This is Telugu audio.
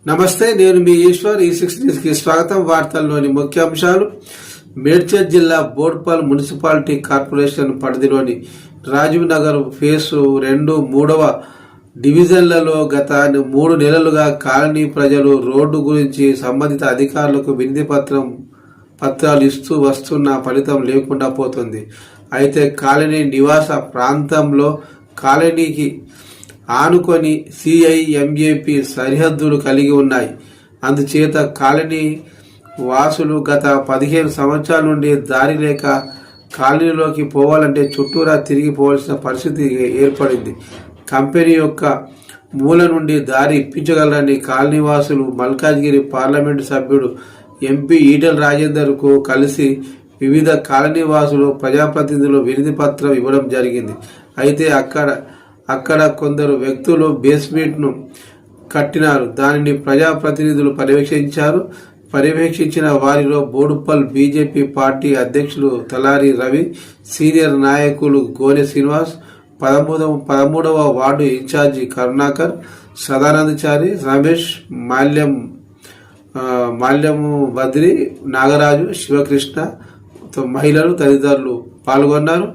నమస్తే, నేను మీ ఈశ్వర్. ఈ6 న్యూస్ కి స్వాగతం. వార్తల్లోని ముఖ్యాంశాలు. మేడ్చల్ జిల్లా బోడుపల్ మున్సిపాలిటీ కార్పొరేషన్ పరిధిలోని రాజీవ్ నగర్ ఫేసు 2, 3వ డివిజన్లలో గత 3 నెలలుగా కాలనీ ప్రజలు రోడ్డు గురించి సంబంధిత అధికారులకు వినతి పత్రాలు ఇస్తూ వస్తున్న ఫలితం లేకుండా పోతుంది. అయితే కాలనీ నివాస ప్రాంతంలో కాలనీకి ఆనుకొని CIMAP సరిహద్దులు కలిగి ఉన్నాయి. అందుచేత కాలనీ వాసులు గత 15 సంవత్సరాల నుండి దారి లేక కాలనీలోకి పోవాలంటే చుట్టూరా తిరిగి పోవాల్సిన పరిస్థితి ఏర్పడింది. కంపెనీ యొక్క మూల నుండి దారి ఇప్పించగలరని కాలనీ వాసులు మల్కాజ్గిరి పార్లమెంటు సభ్యుడు MP ఈటెల రాజేందర్కు కలిసి వివిధ కాలనీ వాసులు ప్రజాప్రతినిధులు వినతి పత్రం ఇవ్వడం జరిగింది. అయితే అక్కడ కొందరు వ్యక్తులు బేస్మెంట్ను కట్టినారు. దానిని ప్రజాప్రతినిధులు పర్యవేక్షించిన వారిలో బోడుపల్ BJP పార్టీ అధ్యక్షులు తలారి రవి, సీనియర్ నాయకులు గోనె శ్రీనివాస్, 13వ వార్డు ఇన్ఛార్జి కరుణాకర్, సదానందచారి, రమేష్, మాల్యము బద్రి, నాగరాజు, శివకృష్ణ, మహిళలు తదితరులు పాల్గొన్నారు.